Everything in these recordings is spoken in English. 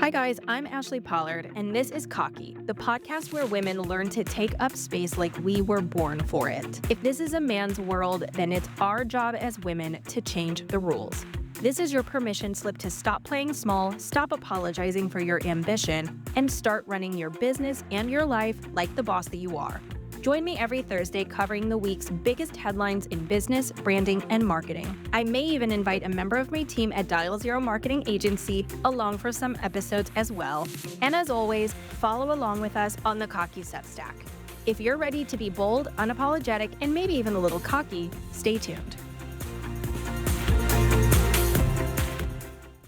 Hi guys, I'm Ashley Pollard, and this is Cocky, the podcast where women learn to take up space like we were born for it. If this is a man's world, then it's our job as women to change the rules. This is your permission slip to stop playing small, stop apologizing for your ambition, and start running your business and your life like the boss that you are. Join me every Thursday covering the week's biggest headlines in business, branding, and marketing. I may even invite a member of my team at Dial Zero Marketing Agency along for some episodes as well. And as always, follow along with us on the COCKY Substack. If you're ready to be bold, unapologetic, and maybe even a little cocky, stay tuned.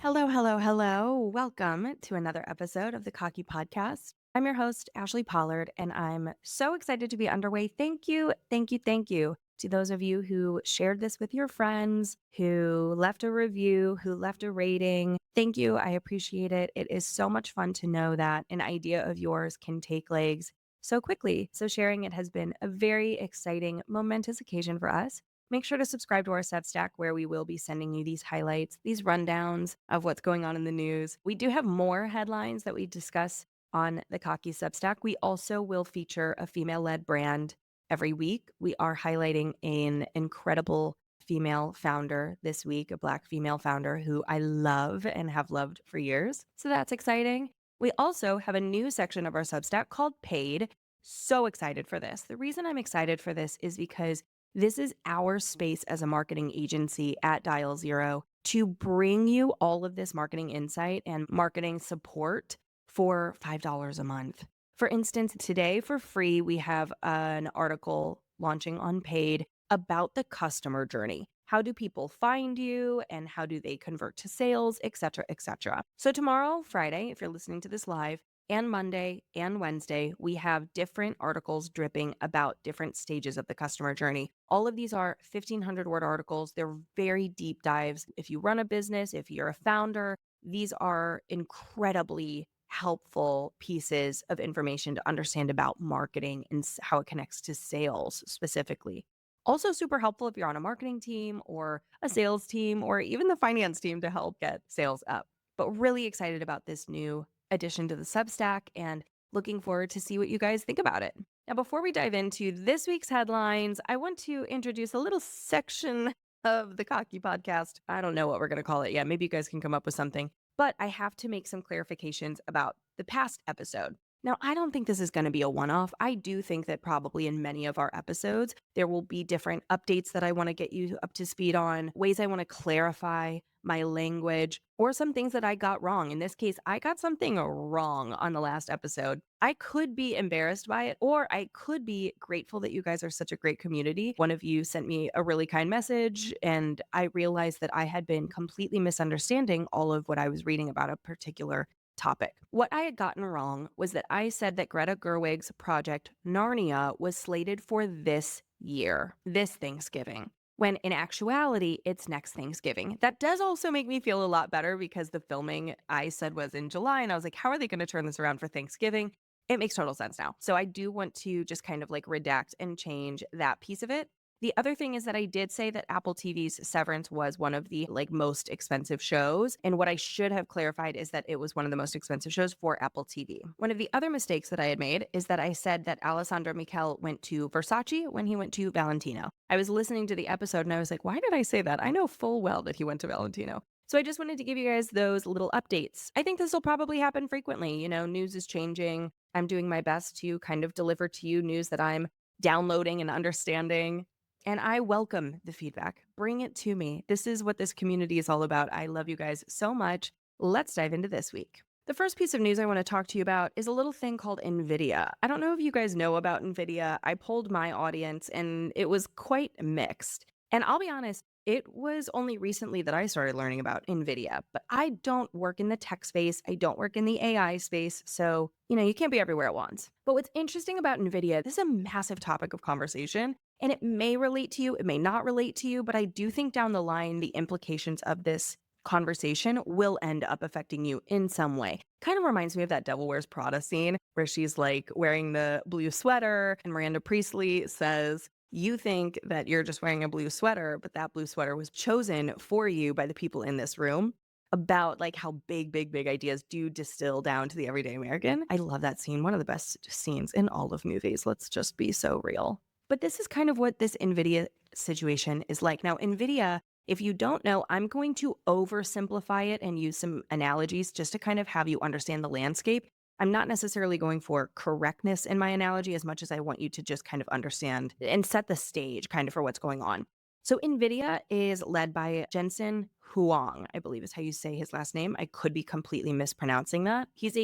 Hello. Welcome to another episode of the COCKY Podcast. I'm your host, Ashley Pollard, and I'm so excited to be underway. Thank you to those of you who shared this with your friends, who left a review, who left a rating. Thank you. I appreciate it. It is so much fun to know that an idea of yours can take legs so quickly. So sharing it has been a very exciting, momentous occasion for us. Make sure to subscribe to our Substack where we will be sending you these highlights, these rundowns of what's going on in the news. We do have more headlines that we discuss on the COCKY Substack. We also will feature a female-led brand every week. We are highlighting an incredible female founder this week, a Black female founder who I love and have loved for years. So that's exciting. We also have a new section of our Substack called Paid. So excited for this. The reason I'm excited for this is because this is our space as a marketing agency at Dial Zero to bring you all of this marketing insight and marketing support for $5 a month. For instance, today for free, we have an article launching on Paid about the customer journey. How do people find you and how do they convert to sales, et cetera, et cetera. So tomorrow, Friday, if you're listening to this live, and Monday and Wednesday, we have different articles dripping about different stages of the customer journey. All of these are 1,500-word articles. They're very deep dives. If you run a business, if you're a founder, these are incredibly helpful pieces of information to understand about marketing and how it connects to sales specifically. Also super helpful if you're on a marketing team or a sales team or even the finance team to help get sales up. But really excited about this new addition to the Substack and looking forward to see what you guys think about it. Now, before we dive into this week's headlines, I want to introduce a little section of the Cocky Podcast. I don't know what we're going to call it yet. Maybe you guys can come up with something. But I have to make some clarifications about the past episode. Now, I don't think this is going to be a one-off. I do think that probably in many of our episodes, there will be different updates that I want to get you up to speed on, ways I want to clarify my language, or some things that I got wrong. In this case, I got something wrong on the last episode. I could be embarrassed by it, or I could be grateful that you guys are such a great community. One of you sent me a really kind message, and I realized that I had been completely misunderstanding all of what I was reading about a particular topic. What I had gotten wrong was that I said that Greta Gerwig's project Narnia was slated for this year, this Thanksgiving, when in actuality, it's next Thanksgiving. That does also make me feel a lot better because the filming I said was in July, and I was like, how are they going to turn this around for Thanksgiving? It makes total sense now. So I do want to just kind of like redact and change that piece of it. The other thing is that I did say that Apple TV's Severance was one of the most expensive shows. And what I should have clarified is that it was one of the most expensive shows for Apple TV. One of the other mistakes that I had made is that I said that Alessandro Michele went to Versace when he went to Valentino. I was listening to the episode and I was like, why did I say that? I know full well that he went to Valentino. So I just wanted to give you guys those little updates. I think this will probably happen frequently. You know, news is changing. I'm doing my best to kind of deliver to you news that I'm downloading and understanding. And I welcome the feedback. Bring it to me. This is what this community is all about. I love you guys so much. Let's dive into this week. The first piece of news I want to talk to you about is a little thing called NVIDIA. I don't know if you guys know about NVIDIA. I polled my audience and it was quite mixed. And I'll be honest, it was only recently that I started learning about NVIDIA, but I don't work in the tech space. I don't work in the AI space. So, you can't be everywhere at once. But what's interesting about NVIDIA, this is a massive topic of conversation. And it may relate to you, it may not relate to you, but I do think down the line, the implications of this conversation will end up affecting you in some way. Kind of reminds me of that Devil Wears Prada scene where she's like wearing the blue sweater and Miranda Priestly says, you think that you're just wearing a blue sweater, but that blue sweater was chosen for you by the people in this room. about like how big ideas do distill down to the everyday American. I love that scene. One of the best scenes in all of movies. Let's just be so real. But this is kind of what this NVIDIA situation is like. Now, NVIDIA, if you don't know, I'm going to oversimplify it and use some analogies just to kind of have you understand the landscape. I'm not necessarily going for correctness in my analogy as much as I want you to just kind of understand and set the stage kind of for what's going on. So NVIDIA is led by Jensen Huang, I believe is how you say his last name. I could be completely mispronouncing that. He's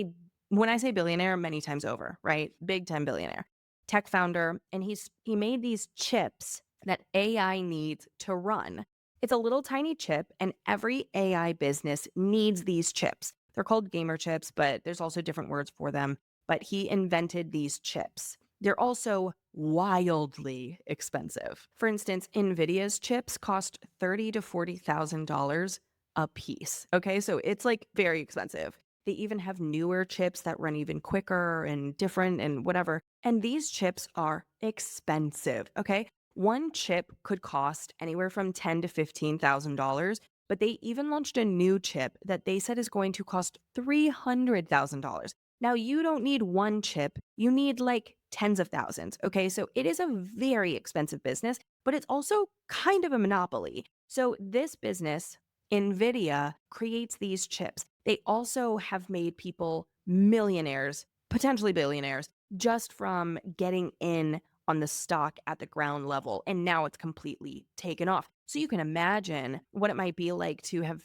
when I say billionaire, many times over, right? Big time billionaire, tech founder, and he made these chips that AI needs to run. It's a little tiny chip, and every AI business needs these chips. They're called gamer chips, but there's also different words for them. But he invented these chips. They're also wildly expensive. For instance, NVIDIA's chips cost $30,000 to $40,000 a piece. Okay, so it's like very expensive. They even have newer chips that run even quicker and different and whatever. And these chips are expensive. Okay, one chip could cost anywhere from $10,000 to $15,000. But they even launched a new chip that they said is going to cost $300,000. Now, you don't need one chip, you need like tens of thousands. Okay, so it is a very expensive business, but it's also kind of a monopoly. So, this business, NVIDIA, creates these chips. They also have made people millionaires, potentially billionaires, just from getting in on the stock at the ground level. And now it's completely taken off. So you can imagine what it might be like to have,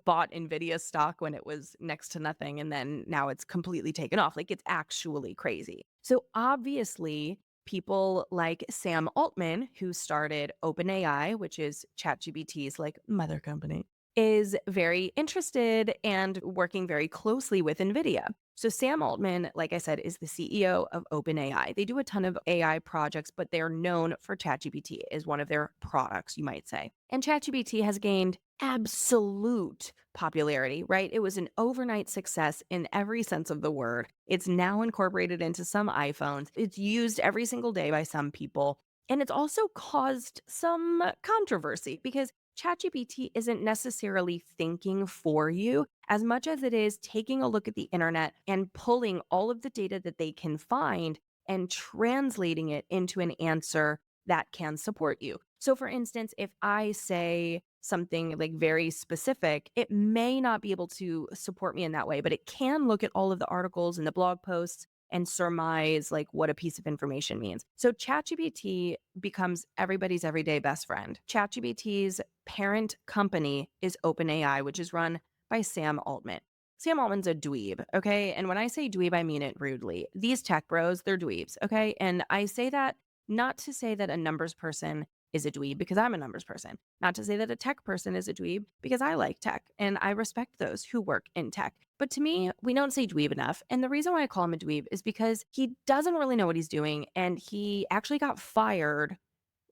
bought NVIDIA stock when it was next to nothing. And then now it's completely taken off. Like, it's actually crazy. So obviously, people like Sam Altman, who started OpenAI, which is ChatGPT's like mother company, is very interested and working very closely with NVIDIA. So Sam Altman, like I said, is the CEO of OpenAI. They do a ton of AI projects, but they're known for ChatGPT as one of their products, you might say. And ChatGPT has gained absolute popularity, right? It was an overnight success in every sense of the word. It's now incorporated into some iPhones. It's used every single day by some people. And it's also caused some controversy because ChatGPT isn't necessarily thinking for you as much as it is taking a look at the internet and pulling all of the data that they can find and translating it into an answer that can support you. So, for instance, if I say something like very specific, it may not be able to support me in that way, but it can look at all of the articles and the blog posts and surmise like what a piece of information means. So ChatGPT becomes everybody's everyday best friend. ChatGPT's parent company is OpenAI, which is run by Sam Altman. Sam Altman's a dweeb, okay? And when I say dweeb, I mean it rudely. These tech bros, they're dweebs, okay? And I say that not to say that a numbers person is a dweeb because I'm a numbers person, not to say that a tech person is a dweeb because I like tech and I respect those who work in tech. But to me, we don't say dweeb enough. And the reason why I call him a dweeb is because he doesn't really know what he's doing. And he actually got fired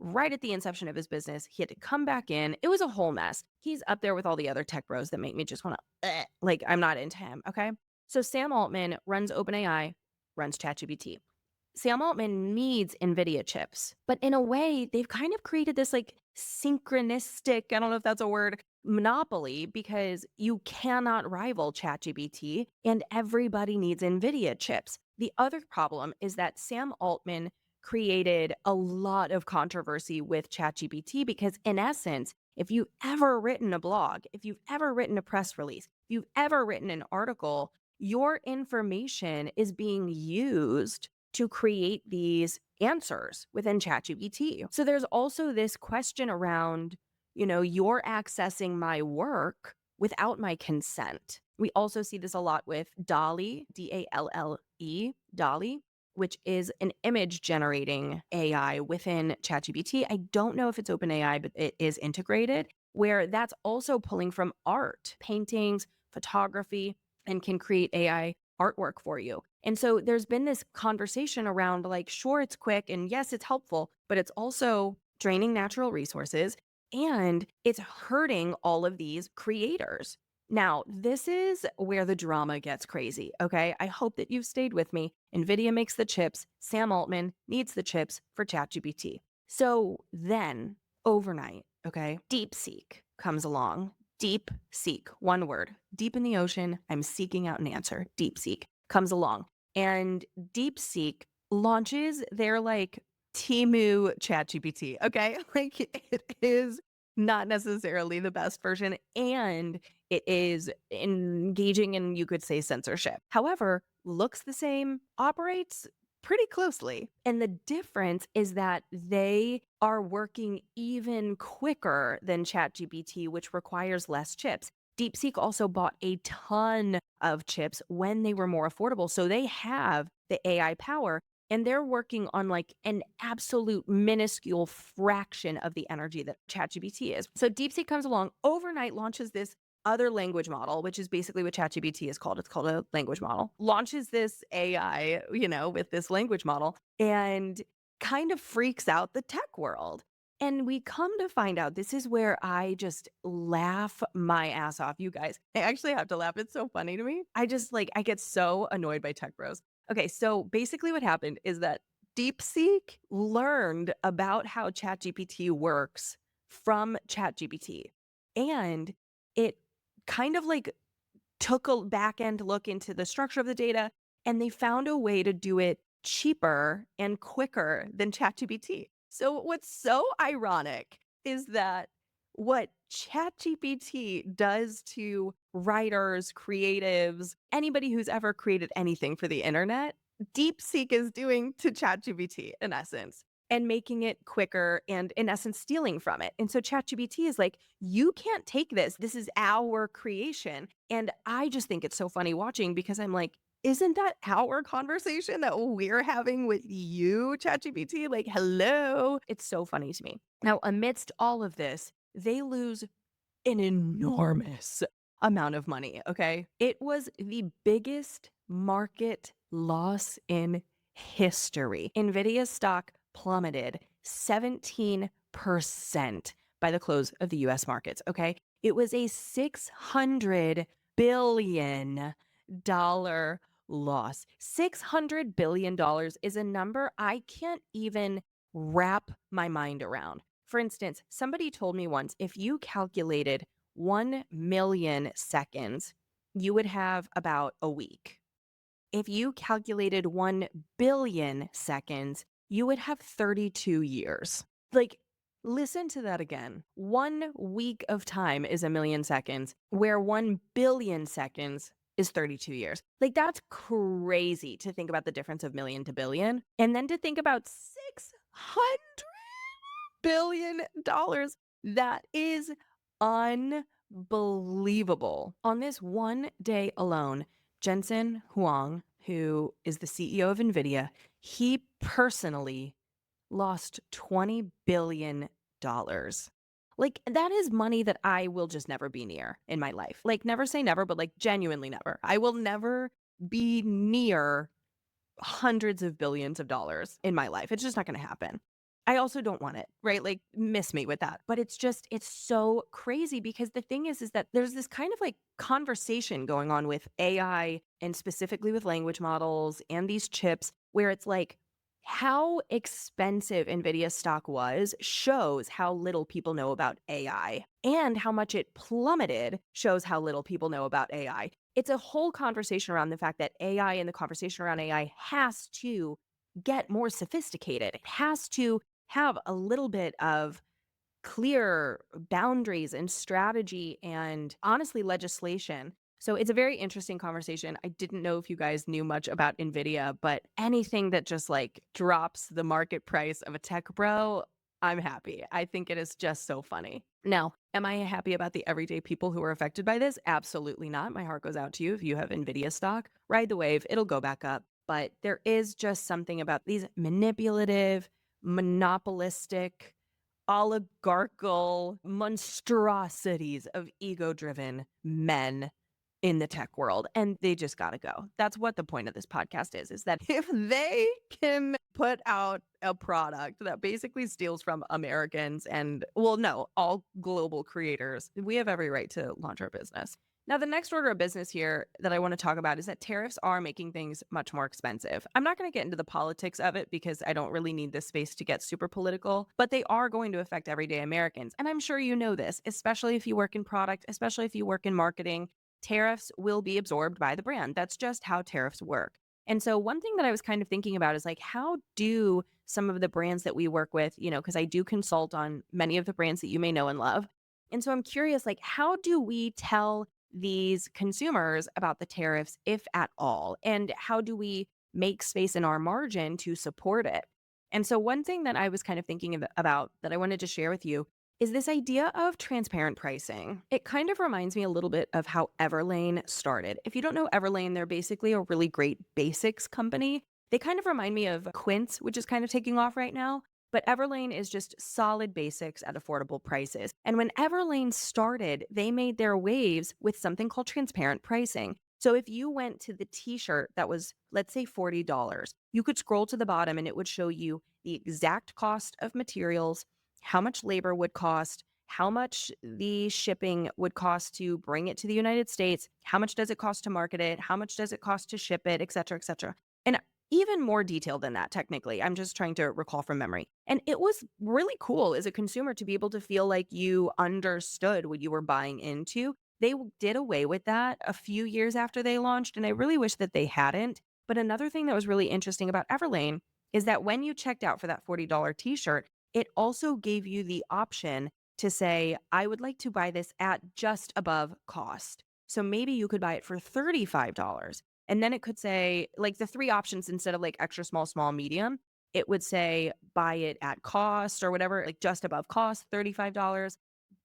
right at the inception of his business. He had to come back in. It was a whole mess. He's up there with all the other tech bros that make me just want to, like, I'm not into him. Okay. So Sam Altman runs OpenAI, runs ChatGPT. Sam Altman needs NVIDIA chips, but in a way, they've kind of created this like synchronistic, I don't know if that's a word, monopoly because you cannot rival ChatGPT and everybody needs NVIDIA chips. The other problem is that Sam Altman created a lot of controversy with ChatGPT because, in essence, if you've ever written a blog, if you've ever written a press release, if you've ever written an article, your information is being used to create these answers within ChatGPT. So there's also this question around, you're accessing my work without my consent. We also see this a lot with DALL-E, DALLE, DALL-E, which is an image generating AI within ChatGPT. I don't know if it's OpenAI, but it is integrated, where that's also pulling from art, paintings, photography, and can create AI artwork for you. And so there's been this conversation around like, sure, it's quick and yes, it's helpful, but it's also draining natural resources and it's hurting all of these creators. Now, this is where the drama gets crazy, okay? I hope that you've stayed with me. NVIDIA makes the chips. Sam Altman needs the chips for ChatGPT. So then, overnight, okay, DeepSeek comes along. DeepSeek, one word, deep in the ocean, I'm seeking out an answer. DeepSeek comes along, and DeepSeek launches their like Temu ChatGPT. Okay. Like it is not necessarily the best version, and it is engaging in, you could say, censorship. However, looks the same, operates pretty closely. And the difference is that they are working even quicker than ChatGPT, which requires less chips. DeepSeek also bought a ton of chips when they were more affordable. So they have the AI power, and they're working on like an absolute minuscule fraction of the energy that ChatGPT is. So DeepSeek comes along, overnight launches this other language model, which is basically what ChatGPT is called. It's called a language model. Launches this AI, with this language model, and kind of freaks out the tech world. And we come to find out, this is where I just laugh my ass off, you guys. I actually have to laugh. It's so funny to me. I get so annoyed by tech bros. Okay, so basically what happened is that DeepSeek learned about how ChatGPT works from ChatGPT. And it kind of like took a back end look into the structure of the data, and they found a way to do it cheaper and quicker than ChatGPT. So what's so ironic is that what ChatGPT does to writers, creatives, anybody who's ever created anything for the internet, DeepSeek is doing to ChatGPT in essence, and making it quicker and in essence stealing from it. And so ChatGPT is like, you can't take this. This is our creation. And I just think it's so funny watching, because I'm like, isn't that our conversation that we're having with you, ChatGPT? Like, hello. It's so funny to me. Now, amidst all of this, they lose an enormous amount of money, okay? It was the biggest market loss in history. NVIDIA stock plummeted 17% by the close of the US markets, okay? It was a $600 billion loss. $600 billion is a number I can't even wrap my mind around. For instance, somebody told me once, if you calculated 1 million seconds, you would have about a week. If you calculated 1 billion seconds, you would have 32 years. Like, listen to that again. 1 week of time is a million seconds, where 1 billion seconds is 32 years. Like, that's crazy to think about the difference of million to billion. And then to think about $600 billion. That is unbelievable. On this one day alone, Jensen Huang, who is the CEO of NVIDIA, he personally lost $20 billion. Like, that is money that I will just never be near in my life. Like, never say never, but like genuinely never. I will never be near hundreds of billions of dollars in my life. It's just not going to happen. I also don't want it, right? Like, miss me with that. But it's so crazy, because the thing is that there's this kind of like conversation going on with AI, and specifically with language models and these chips, where it's like, how expensive NVIDIA stock was shows how little people know about AI, and how much it plummeted shows how little people know about AI. It's a whole conversation around the fact that AI, and the conversation around AI has to get more sophisticated. It has to have a little bit of clear boundaries and strategy and honestly legislation. So it's a very interesting conversation. I didn't know if you guys knew much about NVIDIA, but anything that just like drops the market price of a tech bro, I'm happy. I think it is just so funny. Now, am I happy about the everyday people who are affected by this? Absolutely not. My heart goes out to you. If you have NVIDIA stock, ride the wave. It'll go back up. But there is just something about these manipulative, monopolistic, oligarchical monstrosities of ego-driven men in the tech world, and they just gotta go. That's what the point of this podcast is that if they can put out a product that basically steals from Americans and, well, no, all global creators, we have every right to launch our business. Now, the next order of business here that I want to talk about is that tariffs are making things much more expensive. I'm not going to get into the politics of it because I don't really need this space to get super political, but they are going to affect everyday Americans. And I'm sure you know this, especially if you work in product, especially if you work in marketing. Tariffs will be absorbed by the brand. That's just how tariffs work. And so, one thing that I was kind of thinking about is like, how do some of the brands that we work with, because I do consult on many of the brands that you may know and love. And so, I'm curious, like, how do we tell these consumers about the tariffs, if at all? And how do we make space in our margin to support it? And so, one thing that I was kind of thinking about that I wanted to share with you is this idea of transparent pricing. It kind of reminds me a little bit of how Everlane started. If you don't know Everlane, they're basically a really great basics company. They kind of remind me of Quince, which is kind of taking off right now. But Everlane is just solid basics at affordable prices. And when Everlane started, they made their waves with something called transparent pricing. So if you went to the t-shirt that was, let's say, $40, you could scroll to the bottom and it would show you the exact cost of materials, how much labor would cost, how much the shipping would cost to bring it to the United States, how much does it cost to market it, how much does it cost to ship it, et cetera, et cetera. And even more detailed than that, technically. I'm just trying to recall from memory. And it was really cool as a consumer to be able to feel like you understood what you were buying into. They did away with that a few years after they launched, and I really wish that they hadn't. But another thing that was really interesting about Everlane is that when you checked out for that $40 t-shirt, it also gave you the option to say, I would like to buy this at just above cost. So maybe you could buy it for $35. And then it could say, like, the three options instead of like extra small, small, medium, it would say buy it at cost or whatever, like just above cost, $35.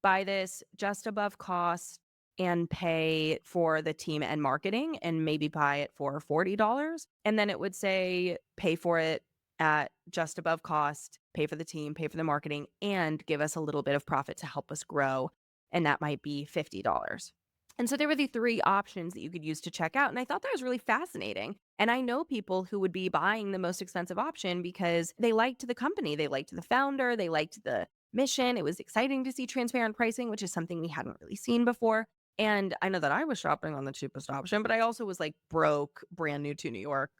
Buy this just above cost and pay for the team and marketing and maybe buy it for $40. And then it would say pay for it at just above cost, pay for the team, pay for the marketing, and give us a little bit of profit to help us grow. And that might be $50. And so there were the three options that you could use to check out. And I thought that was really fascinating. And I know people who would be buying the most expensive option because they liked the company, they liked the founder, they liked the mission. It was exciting to see transparent pricing, which is something we hadn't really seen before. And I know that I was shopping on the cheapest option, but I also was like broke, brand new to New York,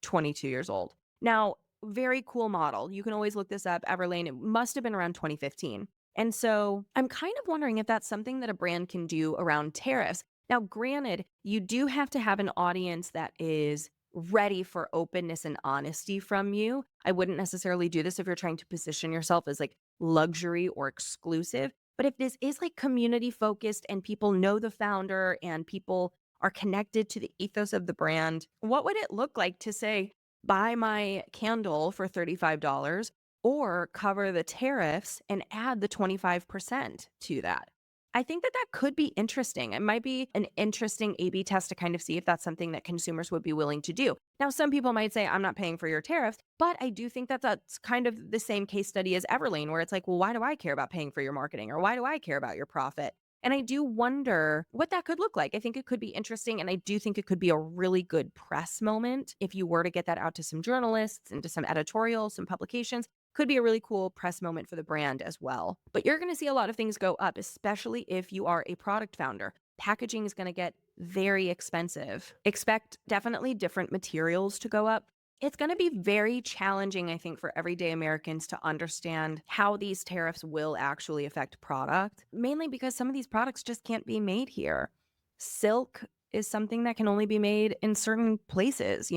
22 years old. Now, very cool model. You can always look this up. Everlane, it must have been around 2015. And so I'm kind of wondering if that's something that a brand can do around tariffs. Now, granted, you do have to have an audience that is ready for openness and honesty from you. I wouldn't necessarily do this if you're trying to position yourself as like luxury or exclusive. But if this is like community focused and people know the founder and people are connected to the ethos of the brand, what would it look like to say, buy my candle for $35 or cover the tariffs and add the 25% to that? I think that that could be interesting. It might be an interesting A/B test to kind of see if that's something that consumers would be willing to do. Now, some people might say, I'm not paying for your tariffs, but I do think that that's kind of the same case study as Everlane, where it's like, well, why do I care about paying for your marketing? Or why do I care about your profit? And I do wonder what that could look like. I think it could be interesting. And I do think it could be a really good press moment if you were to get that out to some journalists and to some editorials, some publications. Could be a really cool press moment for the brand as well. But you're going to see a lot of things go up, especially if you are a product founder. Packaging is going to get very expensive. Expect definitely different materials to go up. It's going to be very challenging, I think, for everyday Americans to understand how these tariffs will actually affect product, mainly because some of these products just can't be made here. Silk is something that can only be made in certain places,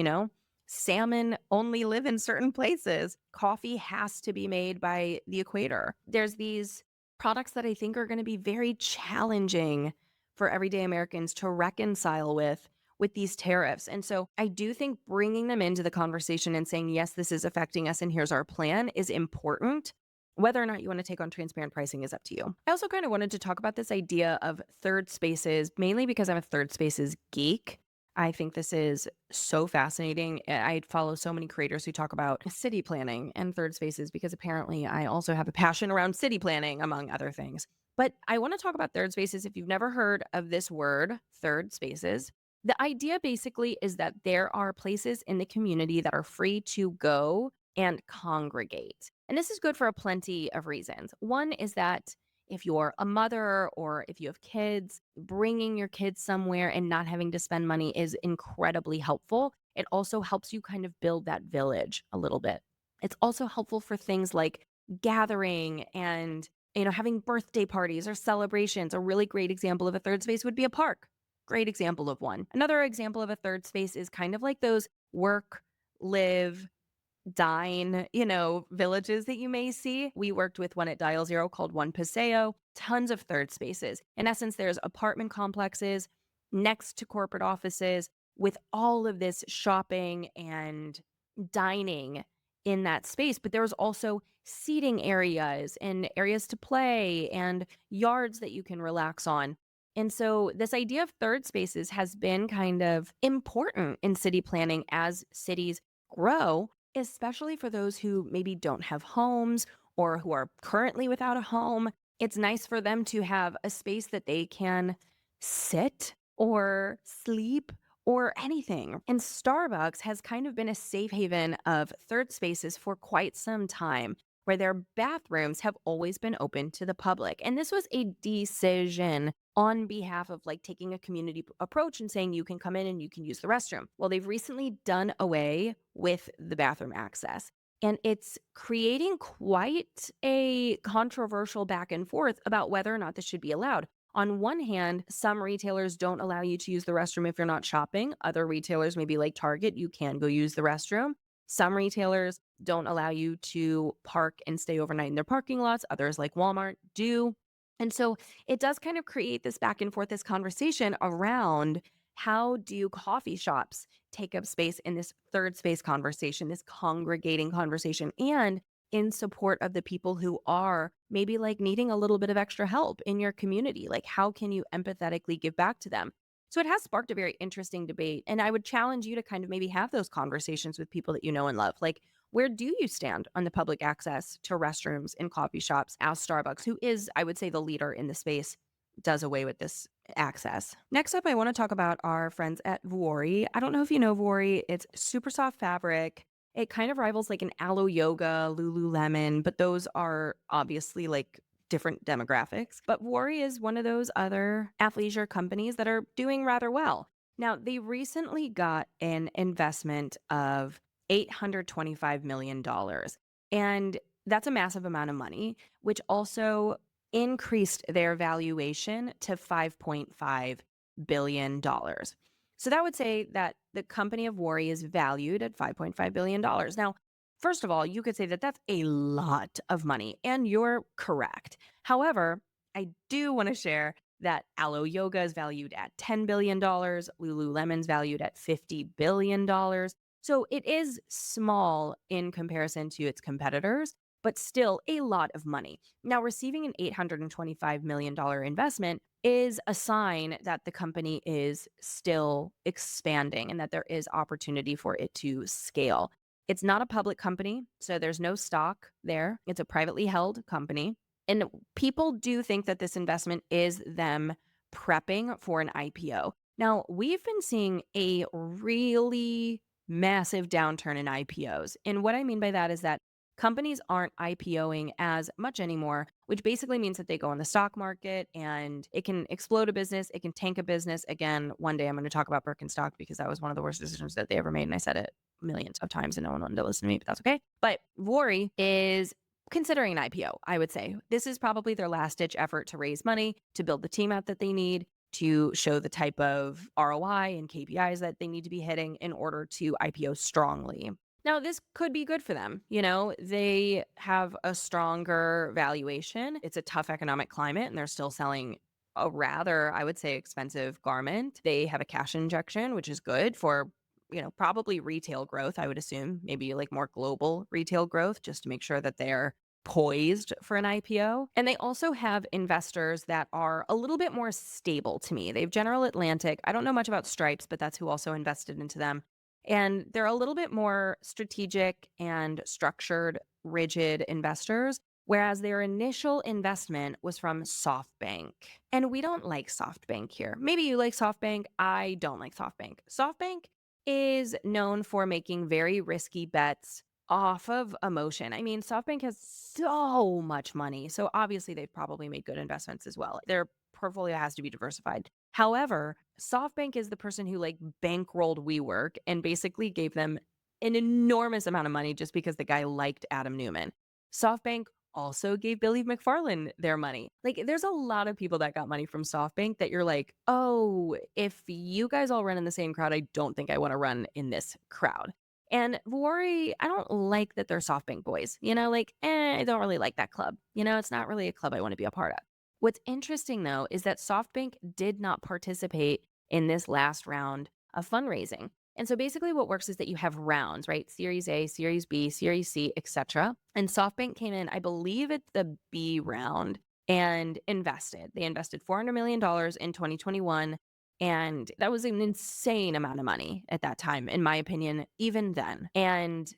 Salmon only live in certain places. Coffee has to be made by the equator. There's these products that I think are going to be very challenging for everyday Americans to reconcile with these tariffs. And so I do think bringing them into the conversation and saying, yes, this is affecting us and here's our plan is important. Whether or not you want to take on transparent pricing is up to you. I also kind of wanted to talk about this idea of third spaces, mainly because I'm a third spaces geek. I think this is so fascinating. I follow so many creators who talk about city planning and third spaces because apparently I also have a passion around city planning, among other things. But I want to talk about third spaces. If you've never heard of this word, third spaces, the idea basically is that there are places in the community that are free to go and congregate. And this is good for a plenty of reasons. One is that if you're a mother or if you have kids, bringing your kids somewhere and not having to spend money is incredibly helpful. It also helps you kind of build that village a little bit. It's also helpful for things like gathering and having birthday parties or celebrations. A really great example of a third space would be a park. Great example of one. Another example of a third space is kind of like those work, live, dine, villages that you may see. We worked with one at Dial Zero called One Paseo, tons of third spaces. In essence, there's apartment complexes next to corporate offices with all of this shopping and dining in that space. But there was also seating areas and areas to play and yards that you can relax on. And so this idea of third spaces has been kind of important in city planning as cities grow, especially for those who maybe don't have homes or who are currently without a home. It's nice for them to have a space that they can sit or sleep or anything. And Starbucks has kind of been a safe haven of third spaces for quite some time, where their bathrooms have always been open to the public. And this was a decision on behalf of like taking a community approach and saying you can come in and you can use the restroom. Well, they've recently done away with the bathroom access. And it's creating quite a controversial back and forth about whether or not this should be allowed. On one hand, some retailers don't allow you to use the restroom if you're not shopping. Other retailers, maybe like Target, you can go use the restroom. Some retailers don't allow you to park and stay overnight in their parking lots. Others, like Walmart, do. And so it does kind of create this back and forth, this conversation around how do coffee shops take up space in this third space conversation, this congregating conversation, and in support of the people who are maybe like needing a little bit of extra help in your community. Like, how can you empathetically give back to them? So it has sparked a very interesting debate. And I would challenge you to kind of maybe have those conversations with people that you know and love. Like, where do you stand on the public access to restrooms in coffee shops as Starbucks, who is, I would say, the leader in the space, does away with this access? Next up, I want to talk about our friends at Vuori. I don't know if you know Vuori. It's super soft fabric. It kind of rivals like an Aloe Yoga, Lululemon, but those are obviously like different demographics. But Vuori is one of those other athleisure companies that are doing rather well. Now, they recently got an investment of $825 million. And that's a massive amount of money, which also increased their valuation to $5.5 billion. So that would say that the company of Vuori is valued at $5.5 billion. Now, first of all, you could say that that's a lot of money, and you're correct. However, I do want to share that Aloe Yoga is valued at $10 billion, Lululemon's valued at $50 billion. So it is small in comparison to its competitors, but still a lot of money. Now, receiving an $825 million investment is a sign that the company is still expanding and that there is opportunity for it to scale. It's not a public company, so there's no stock there. It's a privately held company. And people do think that this investment is them prepping for an IPO. Now, we've been seeing a really massive downturn in IPOs. And what I mean by that is that companies aren't IPOing as much anymore, which basically means that they go on the stock market and it can explode a business. It can tank a business. Again, one day I'm going to talk about Birkenstock because that was one of the worst decisions that they ever made. And I said it millions of times and no one wanted to listen to me, but that's okay. But Vuori is considering an IPO, I would say. This is probably their last ditch effort to raise money, to build the team out that they need, to show the type of ROI and KPIs that they need to be hitting in order to IPO strongly. Now, this could be good for them. They have a stronger valuation. It's a tough economic climate, and they're still selling a rather, I would say, expensive garment. They have a cash injection, which is good for, probably retail growth, I would assume, maybe like more global retail growth, just to make sure that they're poised for an IPO. And they also have investors that are a little bit more stable to me. They have General Atlantic. I don't know much about Stripes, but that's who also invested into them. And they're a little bit more strategic and structured, rigid investors, whereas their initial investment was from SoftBank. And we don't like SoftBank here. Maybe you like SoftBank. I don't like SoftBank. SoftBank is known for making very risky bets off of emotion. I mean, SoftBank has so much money. So obviously they've probably made good investments as well. Their portfolio has to be diversified. However, SoftBank is the person who like bankrolled WeWork and basically gave them an enormous amount of money just because the guy liked Adam Newman. SoftBank also gave Billy McFarland their money. Like, there's a lot of people that got money from SoftBank that you're like, oh, if you guys all run in the same crowd, I don't think I want to run in this crowd. And Vuori, I don't like that they're SoftBank boys. Like, I don't really like that club. It's not really a club I want to be a part of. What's interesting though is that SoftBank did not participate in this last round of fundraising. And so basically what works is that you have rounds, right? Series A, Series B, Series C, etc. And SoftBank came in, I believe it's the B round, and invested. They invested $400 million in 2021. And that was an insane amount of money at that time, in my opinion, even then. And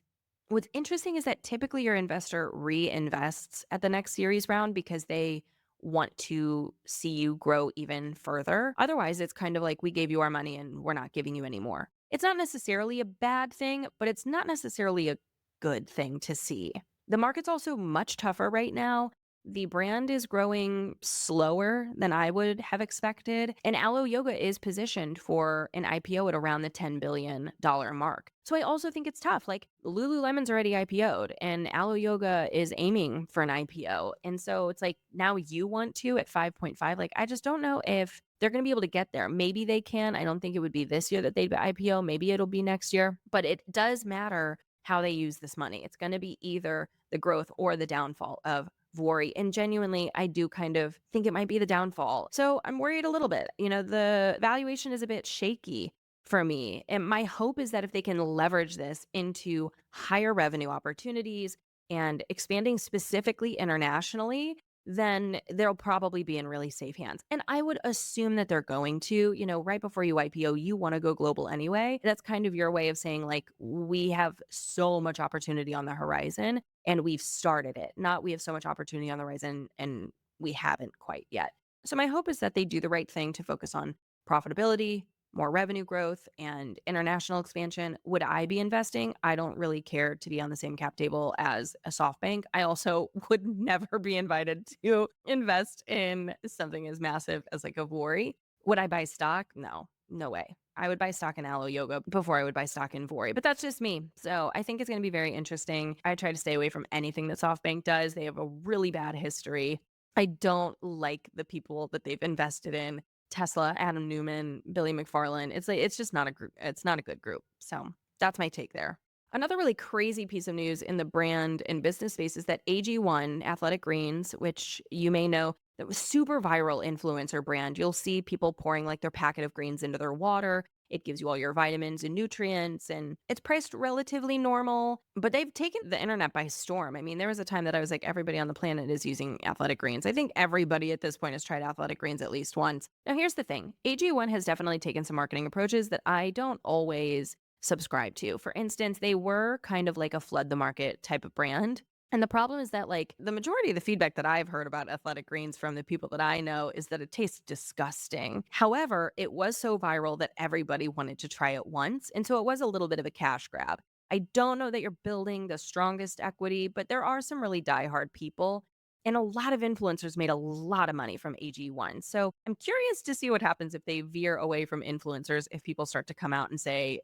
what's interesting is that typically your investor reinvests at the next series round because they want to see you grow even further. Otherwise, it's kind of like we gave you our money and we're not giving you any more. It's not necessarily a bad thing, but it's not necessarily a good thing to see. The market's also much tougher right now. The brand is growing slower than I would have expected, and Alo Yoga is positioned for an IPO at around the $10 billion mark. So I also think it's tough. Like, Lululemon's already IPO'd, and Alo Yoga is aiming for an IPO. And so it's like, now you want to at 5.5. Like, I just don't know if they're going to be able to get there. Maybe they can. I don't think it would be this year that they'd IPO. Maybe it'll be next year. But it does matter how they use this money. It's going to be either the growth or the downfall of Vuori. And genuinely, I do kind of think it might be the downfall. So I'm worried a little bit. The valuation is a bit shaky for me. And my hope is that if they can leverage this into higher revenue opportunities and expanding specifically internationally, then they'll probably be in really safe hands. And I would assume that they're going to, right before you IPO, you want to go global anyway. That's kind of your way of saying, like, we have so much opportunity on the horizon and we've started it, not we have so much opportunity on the horizon and we haven't quite yet. So my hope is that they do the right thing to focus on profitability, more revenue growth, and international expansion. Would I be investing? I don't really care to be on the same cap table as a SoftBank. I also would never be invited to invest in something as massive as like a Vuori. Would I buy stock? No way. I would buy stock in Alo Yoga before I would buy stock in Vuori, but that's just me. So I think it's going to be very interesting. I try to stay away from anything that SoftBank does. They have a really bad history. I don't like the people that they've invested in. Tesla, Adam Newman, Billy McFarland. It's just not a group. It's not a good group. So that's my take there. Another really crazy piece of news in the brand and business space is that AG1 Athletic Greens, which you may know, that was super viral influencer brand. You'll see people pouring like their packet of greens into their water. It gives you all your vitamins and nutrients, and it's priced relatively normal, but they've taken the internet by storm. I mean, there was a time that I was like, everybody on the planet is using Athletic Greens. I think everybody at this point has tried Athletic Greens at least once. Now, here's the thing. AG1 has definitely taken some marketing approaches that I don't always subscribe to. For instance, they were kind of like a flood the market type of brand. And the problem is that, like, the majority of the feedback that I've heard about Athletic Greens from the people that I know is that it tastes disgusting. However, it was so viral that everybody wanted to try it once. And so it was a little bit of a cash grab. I don't know that you're building the strongest equity, but there are some really diehard people. And a lot of influencers made a lot of money from AG1. So I'm curious to see what happens if they veer away from influencers, if people start to come out and say,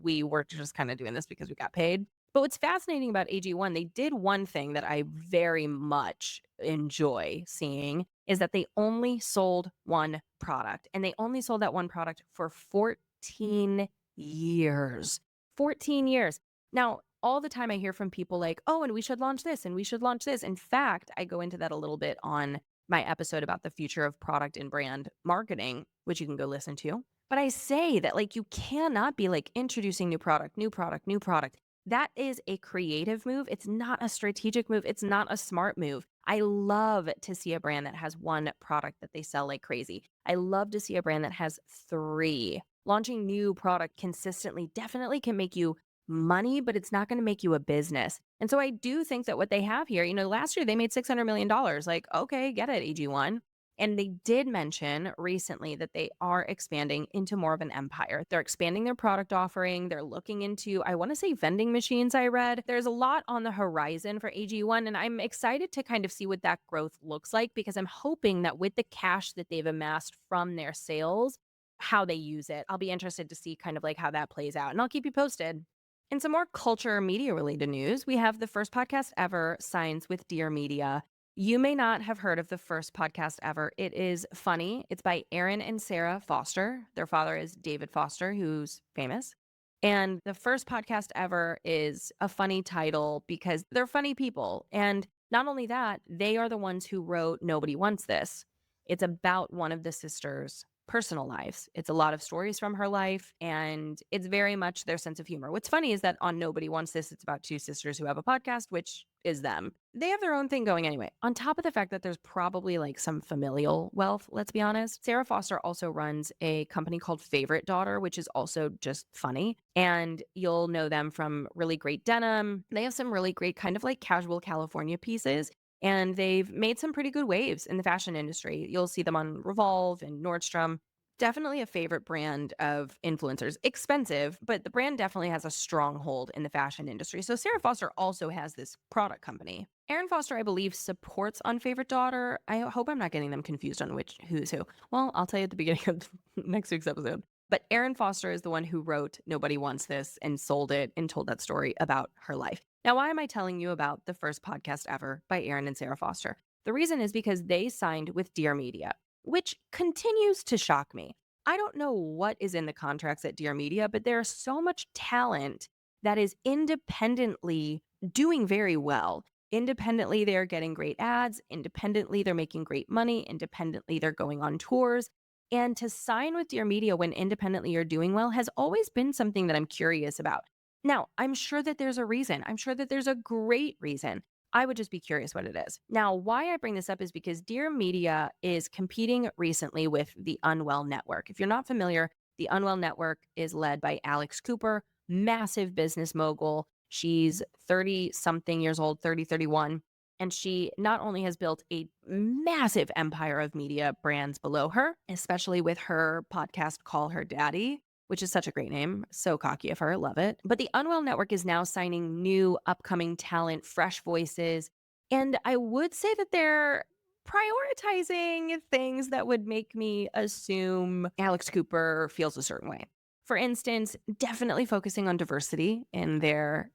we were just kind of doing this because we got paid. But what's fascinating about AG1, they did one thing that I very much enjoy seeing is that they only sold one product, and they only sold that one product for 14 years. 14 years. Now, all the time I hear from people like, oh, and we should launch this and we should launch this. In fact, I go into that a little bit on my episode about the future of product and brand marketing, which you can go listen to. But I say that, like, you cannot be like introducing new product, new product, new product. That is a creative move. It's not a strategic move. It's not a smart move. I love to see a brand that has one product that they sell like crazy. I love to see a brand that has three. Launching new product consistently definitely can make you money, but it's not going to make you a business. And so I do think that what they have here, last year they made $600 million. Like, okay, get it, AG1. And they did mention recently that they are expanding into more of an empire. They're expanding their product offering. They're looking into, I want to say, vending machines, I read. There's a lot on the horizon for AG1, and I'm excited to kind of see what that growth looks like because I'm hoping that with the cash that they've amassed from their sales, how they use it. I'll be interested to see kind of like how that plays out, and I'll keep you posted. In some more culture media related news, we have the first podcast ever signs with Dear Media. You may not have heard of the first podcast ever. It is funny. It's by Aaron and Sarah Foster. Their father is David Foster, who's famous. And the first podcast ever is a funny title because they're funny people. And not only that, they are the ones who wrote Nobody Wants This. It's about one of the sisters' personal lives. It's a lot of stories from her life, and it's very much their sense of humor. What's funny is that on Nobody Wants This, it's about two sisters who have a podcast, which is them. They have their own thing going anyway. On top of the fact that there's probably like some familial wealth, let's be honest, Sarah Foster also runs a company called Favorite Daughter, which is also just funny. And you'll know them from really great denim. They have some really great kind of like casual California pieces. And they've made some pretty good waves in the fashion industry. You'll see them on Revolve and Nordstrom. Definitely a favorite brand of influencers. Expensive, but the brand definitely has a stronghold in the fashion industry. So Sarah Foster also has this product company. Aaron Foster, I believe, supports On Favorite Daughter. I hope I'm not getting them confused on who's who. Well, I'll tell you at the beginning of next week's episode. But Aaron Foster is the one who wrote Nobody Wants This and sold it and told that story about her life. Now, why am I telling you about the first podcast ever by Aaron and Sarah Foster? The reason is because they signed with Dear Media, which continues to shock me. I don't know what is in the contracts at Dear Media, but there's so much talent that is independently doing very well. Independently, they're getting great ads. Independently, they're making great money. Independently, they're going on tours. And to sign with Dear Media when independently you're doing well has always been something that I'm curious about. Now, I'm sure that there's a reason. I'm sure that there's a great reason. I would just be curious what it is. Now, why I bring this up is because Dear Media is competing recently with the Unwell Network. If you're not familiar, the Unwell Network is led by Alex Cooper, massive business mogul. She's 30 something years old, 30, 31. And she not only has built a massive empire of media brands below her, especially with her podcast, Call Her Daddy, which is such a great name. So cocky of her. Love it. But the Unwell Network is now signing new upcoming talent, fresh voices. And I would say that they're prioritizing things that would make me assume Alex Cooper feels a certain way. For instance, definitely focusing on diversity in their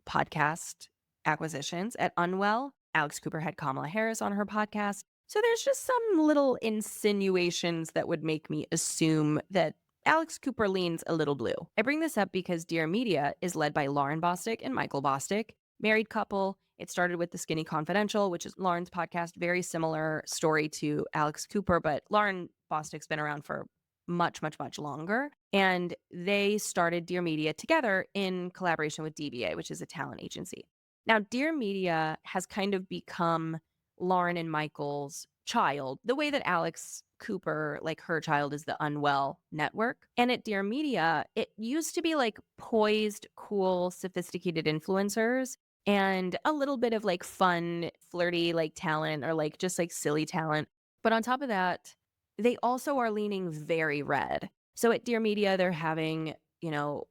podcast acquisitions. At Unwell, Alex Cooper had Kamala Harris on her podcast. So there's just some little insinuations that would make me assume that Alex Cooper leans a little blue. I bring this up because Dear Media is led by Lauren Bostic and Michael Bostic, married couple. It started with The Skinny Confidential, which is Lauren's podcast, very similar story to Alex Cooper, but Lauren Bostic's been around for much, much, much longer. And they started Dear Media together in collaboration with DBA, which is a talent agency. Now, Dear Media has kind of become Lauren and Michael's child, the way that Alex Cooper, like her child, is the Unwell Network. And at Dear Media, it used to be like poised, cool, sophisticated influencers and a little bit of like fun, flirty, like talent or like just like silly talent. But on top of that, they also are leaning very red. So at Dear Media, they're having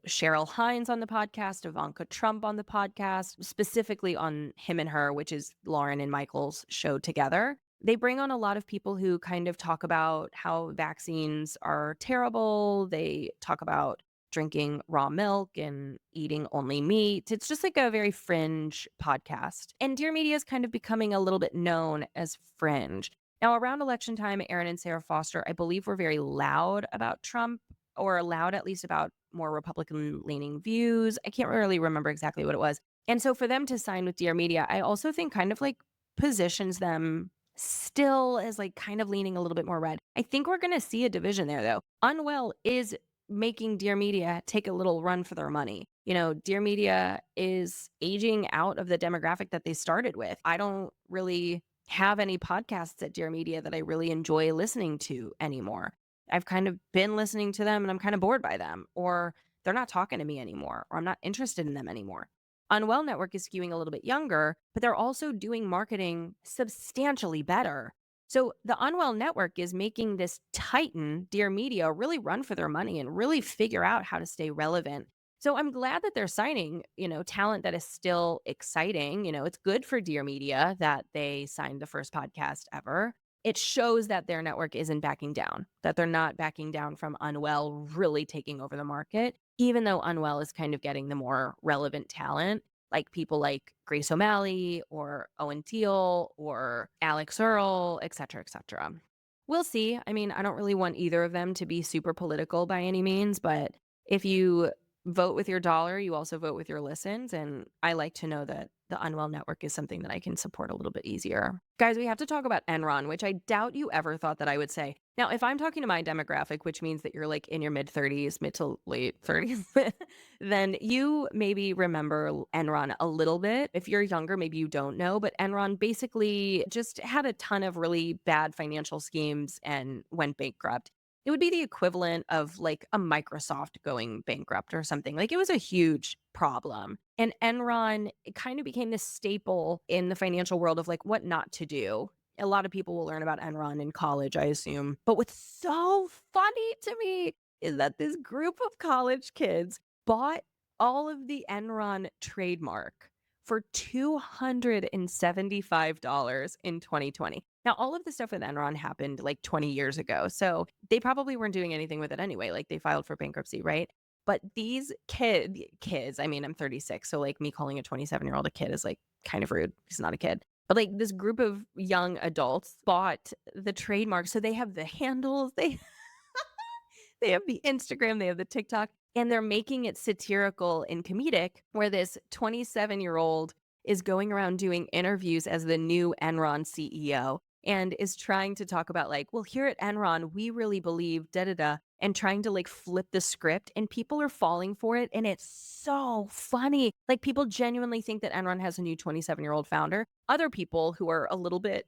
Cheryl Hines on the podcast, Ivanka Trump on the podcast, specifically on Him and Her, which is Lauren and Michael's show together. They bring on a lot of people who kind of talk about how vaccines are terrible. They talk about drinking raw milk and eating only meat. It's just like a very fringe podcast. And Dear Media is kind of becoming a little bit known as fringe. Now, around election time, Aaron and Sarah Foster, I believe, were very loud about Trump, or loud at least about more Republican-leaning views. I can't really remember exactly what it was. And so for them to sign with Dear Media, I also think kind of like positions them still as like kind of leaning a little bit more red. I think we're going to see a division there, though. Unwell is making Dear Media take a little run for their money. Dear Media is aging out of the demographic that they started with. I don't really have any podcasts at Dear Media that I really enjoy listening to anymore. I've kind of been listening to them and I'm kind of bored by them, or they're not talking to me anymore, or I'm not interested in them anymore. Unwell Network is skewing a little bit younger, but they're also doing marketing substantially better. So the Unwell network is making this titan, Dear Media, really run for their money and really figure out how to stay relevant. So I'm glad that they're signing, talent that is still exciting. It's good for Dear Media that they signed the first podcast ever. It shows that their network isn't backing down, that they're not backing down from Unwell really taking over the market, even though Unwell is kind of getting the more relevant talent, like people like Grace O'Malley or Owen Teal or Alex Earl, et cetera, et cetera. We'll see. I mean, I don't really want either of them to be super political by any means, but if you vote with your dollar, you also vote with your listens. And I like to know that the Unwell Network is something that I can support a little bit easier. Guys, we have to talk about Enron, which I doubt you ever thought that I would say. Now, if I'm talking to my demographic, which means that you're like in your mid 30s, mid to late 30s, then you maybe remember Enron a little bit. If you're younger, maybe you don't know, but Enron basically just had a ton of really bad financial schemes and went bankrupt. It would be the equivalent of like a Microsoft going bankrupt or something. Like it was a huge problem. And Enron, it kind of became this staple in the financial world of like what not to do. A lot of people will learn about Enron in college, I assume. But what's so funny to me is that this group of college kids bought all of the Enron trademark for $275 in 2020. Now, all of the stuff with Enron happened like 20 years ago. So they probably weren't doing anything with it anyway. Like they filed for bankruptcy, right? But these kids, I mean, I'm 36. So like me calling a 27-year-old a kid is like kind of rude. He's not a kid. But like this group of young adults bought the trademark. So they have the handles, they have the Instagram, they have the TikTok, and they're making it satirical and comedic, where this 27-year-old is going around doing interviews as the new Enron CEO and is trying to talk about like, well, here at Enron, we really believe da da da, and trying to like flip the script, and people are falling for it, and it's so funny. Like people genuinely think that Enron has a new 27-year-old founder. Other people who are a little bit,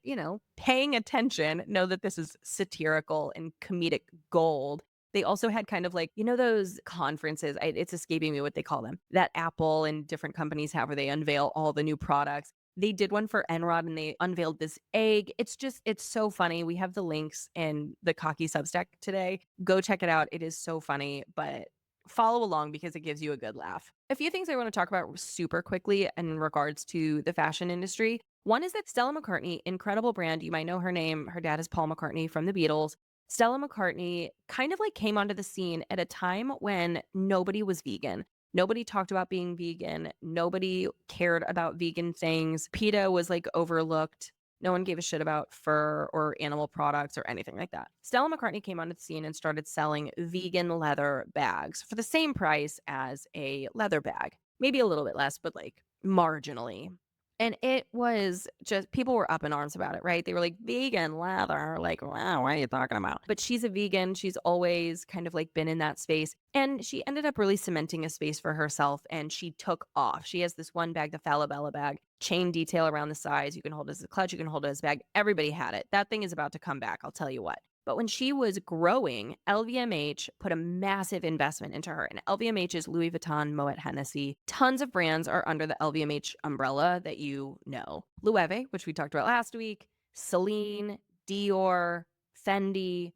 paying attention know that this is satirical and comedic gold. They also had kind of like, those conferences, it's escaping me what they call them, that Apple and different companies have where they unveil all the new products. They did one for Enron and they unveiled this egg. It's so funny. We have the links in the COCKY Substack today. Go check it out. It is so funny, but follow along because it gives you a good laugh. A few things I want to talk about super quickly in regards to the fashion industry. One is that Stella McCartney, incredible brand. You might know her name. Her dad is Paul McCartney from the Beatles. Stella McCartney kind of like came onto the scene at a time when nobody was vegan. Nobody talked about being vegan. Nobody cared about vegan things. PETA was like overlooked. No one gave a shit about fur or animal products or anything like that. Stella McCartney came onto the scene and started selling vegan leather bags for the same price as a leather bag. Maybe a little bit less, but like marginally. And it was just, people were up in arms about it, right? They were like, vegan leather, like, wow, what are you talking about? But she's a vegan. She's always kind of like been in that space. And she ended up really cementing a space for herself and she took off. She has this one bag, the Falabella bag, chain detail around the sides. You can hold it as a clutch, you can hold it as a bag. Everybody had it. That thing is about to come back, I'll tell you what. But when she was growing, LVMH put a massive investment into her. And LVMH is Louis Vuitton, Moet Hennessy. Tons of brands are under the LVMH umbrella that you know. Loewe, which we talked about last week, Celine, Dior, Fendi,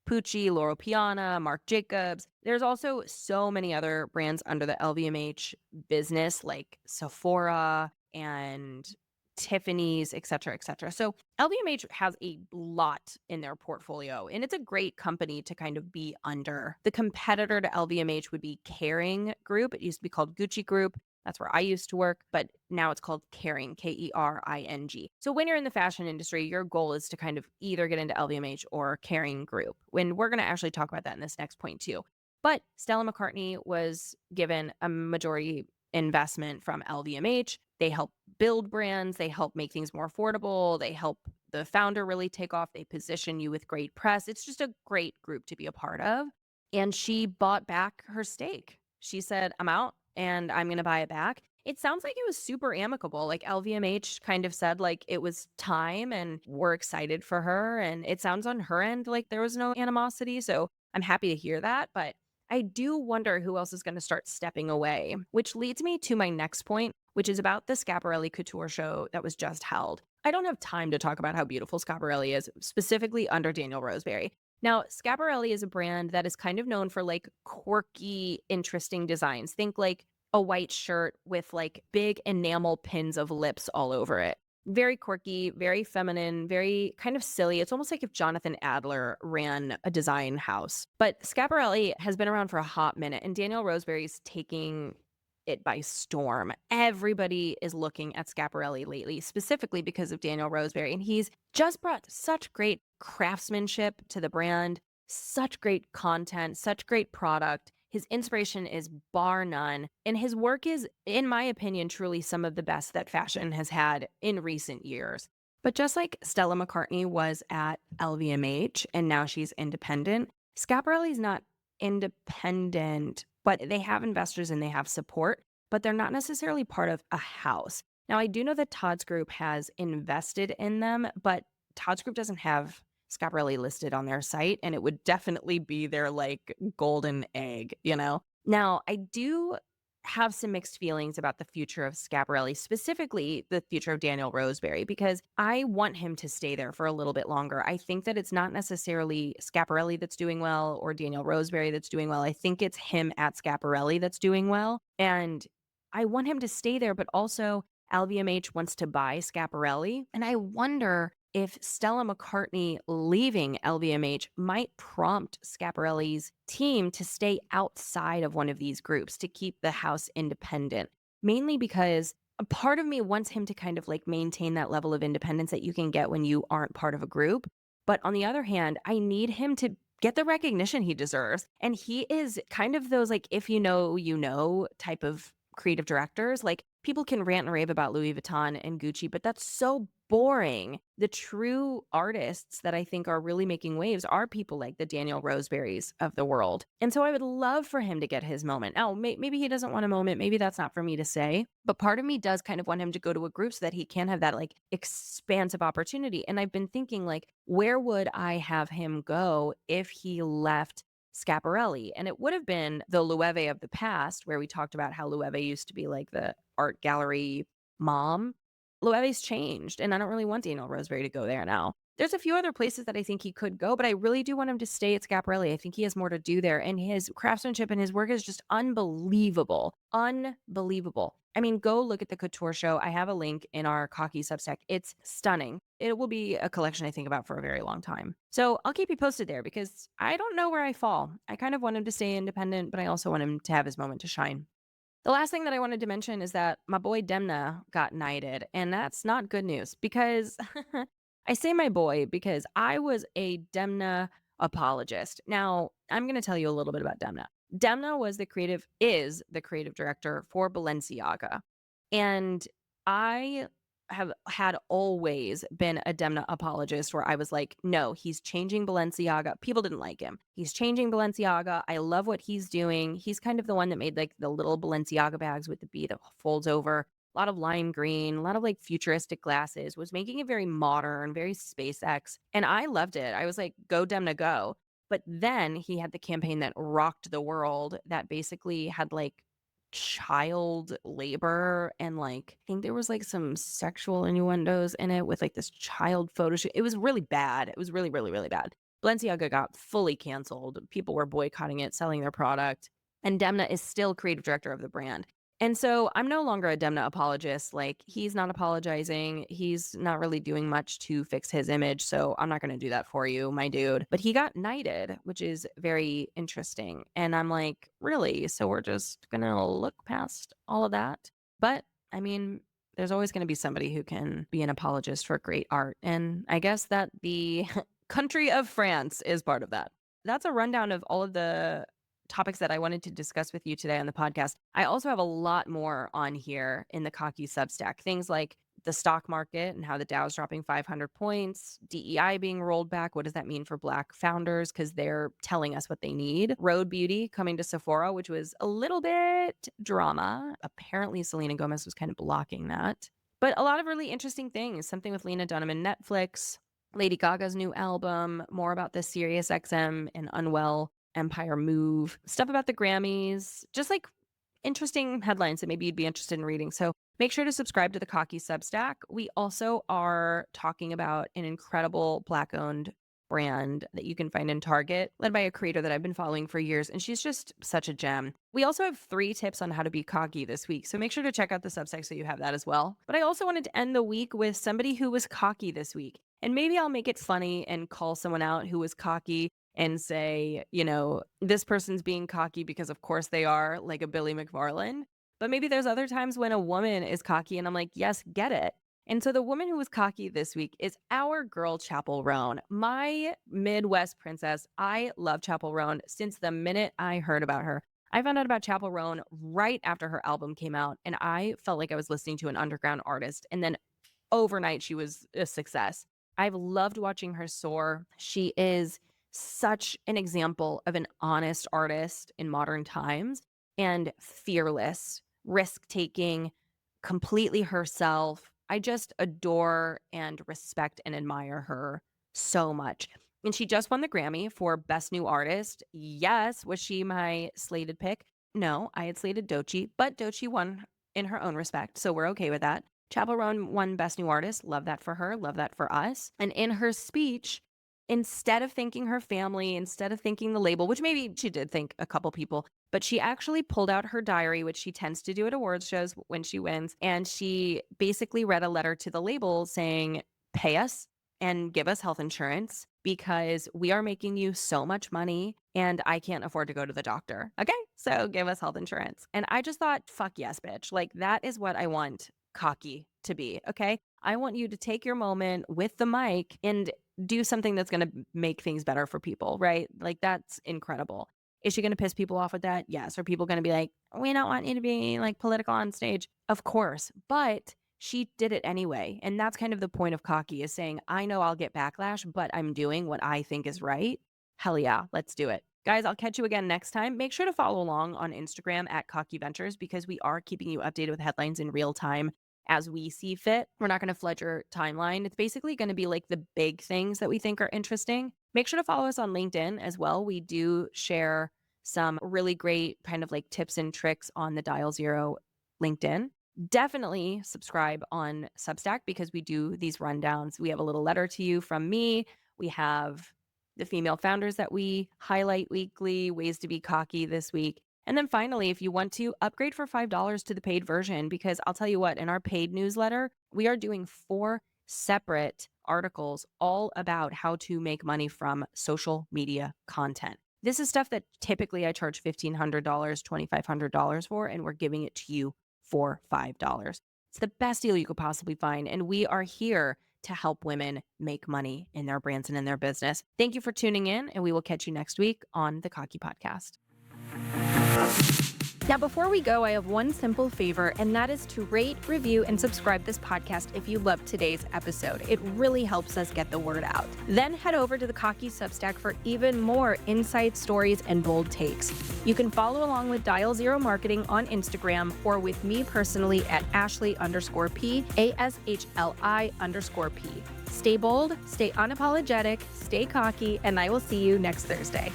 Pucci, Loro Piana, Marc Jacobs. There's also so many other brands under the LVMH business like Sephora and Tiffany's, et cetera, et cetera. So LVMH has a lot in their portfolio, and it's a great company to kind of be under. The competitor to LVMH would be Kering Group. It used to be called Gucci Group. That's where I used to work, but now it's called Kering, Kering. So when you're in the fashion industry, your goal is to kind of either get into LVMH or Kering Group. When we're going to actually talk about that in this next point too. But Stella McCartney was given a majority investment from LVMH. They help build brands, they help make things more affordable, they help the founder really take off, they position you with great press. It's just a great group to be a part of. And she bought back her stake. She said, I'm out and I'm going to buy it back. It sounds like it was super amicable. Like LVMH kind of said like it was time and we're excited for her. And it sounds on her end like there was no animosity. So I'm happy to hear that. But I do wonder who else is going to start stepping away, which leads me to my next point, which is about the Schiaparelli Couture show that was just held. I don't have time to talk about how beautiful Schiaparelli is, specifically under Daniel Roseberry. Now, Schiaparelli is a brand that is kind of known for like quirky, interesting designs. Think like a white shirt with like big enamel pins of lips all over it. Very quirky, very feminine, very kind of silly. It's almost like if Jonathan Adler ran a design house. But Schiaparelli has been around for a hot minute, and Daniel Roseberry's taking it by storm. Everybody is looking at Schiaparelli lately, specifically because of Daniel Roseberry. And he's just brought such great craftsmanship to the brand, such great content, such great product. His inspiration is bar none. And his work is, in my opinion, truly some of the best that fashion has had in recent years. But just like Stella McCartney was at LVMH and now she's independent, Schiaparelli's not independent, but they have investors and they have support, but they're not necessarily part of a house. Now, I do know that Todd's Group has invested in them, but Todd's Group doesn't have Schiaparelli listed on their site, and it would definitely be their like golden egg, you know? Now, I do have some mixed feelings about the future of Schiaparelli, specifically the future of Daniel Roseberry, because I want him to stay there for a little bit longer. I think that it's not necessarily Schiaparelli that's doing well or Daniel Roseberry that's doing well. I think it's him at Schiaparelli that's doing well. And I want him to stay there, but also LVMH wants to buy Schiaparelli. And I wonder if Stella McCartney leaving LVMH might prompt Schiaparelli's team to stay outside of one of these groups to keep the house independent, mainly because a part of me wants him to kind of like maintain that level of independence that you can get when you aren't part of a group. But on the other hand, I need him to get the recognition he deserves. And he is kind of those like, if you know type of creative directors. Like people can rant and rave about Louis Vuitton and Gucci, but that's so boring. The true artists that I think are really making waves are people like the Daniel Roseberrys of the world. And so I would love for him to get his moment. Now, maybe he doesn't want a moment. Maybe that's not for me to say. But part of me does kind of want him to go to a group so that he can have that like expansive opportunity. And I've been thinking like, where would I have him go if he left Schiaparelli? And it would have been the Loewe of the past, where we talked about how Loewe used to be like the art gallery mom. Loewe's changed, and I don't really want Daniel Roseberry to go there now. There's a few other places that I think he could go, but I really do want him to stay at Schiaparelli. I think he has more to do there, and his craftsmanship and his work is just unbelievable. Unbelievable. I mean, go look at the Couture show. I have a link in our COCKY Substack. It's stunning. It will be a collection I think about for a very long time. So I'll keep you posted there because I don't know where I fall. I kind of want him to stay independent, but I also want him to have his moment to shine. The last thing that I wanted to mention is that my boy Demna got knighted, and that's not good news because I say my boy because I was a Demna apologist. Now, I'm going to tell you a little bit about Demna. Demna is the creative director for Balenciaga. And I have had always been a Demna apologist where I was like, no, he's changing Balenciaga. People didn't like him. He's changing Balenciaga. I love what he's doing. He's kind of the one that made like the little Balenciaga bags with the B that folds over. A lot of lime green, a lot of like futuristic glasses, was making it very modern, very SpaceX. And I loved it. I was like, go Demna, go. But then he had the campaign that rocked the world that basically had like child labor and like I think there was like some sexual innuendos in it with like this child photo shoot. It was really bad. It was really, really, really bad. Balenciaga got fully canceled. People were boycotting it, selling their product. And Demna is still creative director of the brand. And so I'm no longer a Demna apologist. Like he's not apologizing. He's not really doing much to fix his image. So I'm not going to do that for you, my dude. But he got knighted, which is very interesting. And I'm like, really? So we're just going to look past all of that? But I mean, there's always going to be somebody who can be an apologist for great art. And I guess that the country of France is part of that. That's a rundown of all of the topics that I wanted to discuss with you today on the podcast. I also have a lot more on here in the COCKY Substack. Things like the stock market and how the Dow is dropping 500 points, DEI being rolled back. What does that mean for Black founders? Because they're telling us what they need. Road Beauty coming to Sephora, which was a little bit drama. Apparently, Selena Gomez was kind of blocking that. But a lot of really interesting things. Something with Lena Dunham and Netflix, Lady Gaga's new album, more about the Sirius XM and Unwell Empire move, stuff about the Grammys, just like interesting headlines that maybe you'd be interested in reading. So Make sure to subscribe to the COCKY Substack. We also are talking about an incredible Black-owned brand that you can find in Target, led by a creator that I've been following for years, and she's just such a gem. We also have 3 tips on how to be cocky this week, so make sure to check out the Substack so you have that as well. But I also wanted to end the week with somebody who was cocky this week, and maybe I'll make it funny and call someone out who was cocky and say, this person's being cocky because of course they are, like a Billy McFarland. But maybe there's other times when a woman is cocky and I'm like, yes, get it. And so the woman who was cocky this week is our girl, Chappell Roan, my Midwest princess. I love Chappell Roan since the minute I heard about her. I found out about Chappell Roan right after her album came out, and I felt like I was listening to an underground artist. And then overnight, she was a success. I've loved watching her soar. She is such an example of an honest artist in modern times and fearless, risk-taking, completely herself. I just adore and respect and admire her so much. And she just won the Grammy for Best New Artist. Yes, was she my slated pick? No, I had slated Doechii, but Doechii won in her own respect, so we're okay with that. Chappell Roan won Best New Artist. Love that for her. Love that for us. And in her speech, instead of thanking her family, instead of thanking the label, which maybe she did thank a couple people, but she actually pulled out her diary, which she tends to do at awards shows when she wins. And she basically read a letter to the label saying, pay us and give us health insurance because we are making you so much money and I can't afford to go to the doctor. Okay, so give us health insurance. And I just thought, fuck yes, bitch. Like, that is what I want cocky to be. Okay, I want you to take your moment with the mic and do something that's going to make things better for people, right? Like, that's incredible. Is she going to piss people off with that? Yes. Are people going to be like, we don't want you to be like political on stage? Of course. But she did it anyway. And that's kind of the point of cocky, is saying, I know I'll get backlash, but I'm doing what I think is right. Hell yeah, let's do it. Guys, I'll catch you again next time. Make sure to follow along on Instagram at Cocky Ventures because we are keeping you updated with headlines in real time as we see fit. We're not going to flood your timeline. It's basically going to be like the big things that we think are interesting. Make sure to follow us on LinkedIn as well. We do share some really great kind of like tips and tricks on the Dial Zero LinkedIn. Definitely subscribe on Substack because we do these rundowns. We have a little letter to you from me. We have the female founders that we highlight weekly, ways to be cocky this week. And then finally, if you want to upgrade for $5 to the paid version, because I'll tell you what, in our paid newsletter, we are doing 4 separate articles all about how to make money from social media content. This is stuff that typically I charge $1,500, $2,500 for, and we're giving it to you for $5. It's the best deal you could possibly find, and we are here to help women make money in their brands and in their business. Thank you for tuning in, and we will catch you next week on the Cocky Podcast. Now, before we go, I have one simple favor, and that is to rate, review, and subscribe this podcast if you loved today's episode. It really helps us get the word out. Then head over to the Cocky Substack for even more insight stories and bold takes. You can follow along with Dial Zero Marketing on Instagram or with me personally at Ashley_P, ASHLI_P. Stay bold, stay unapologetic, stay cocky, and I will see you next Thursday.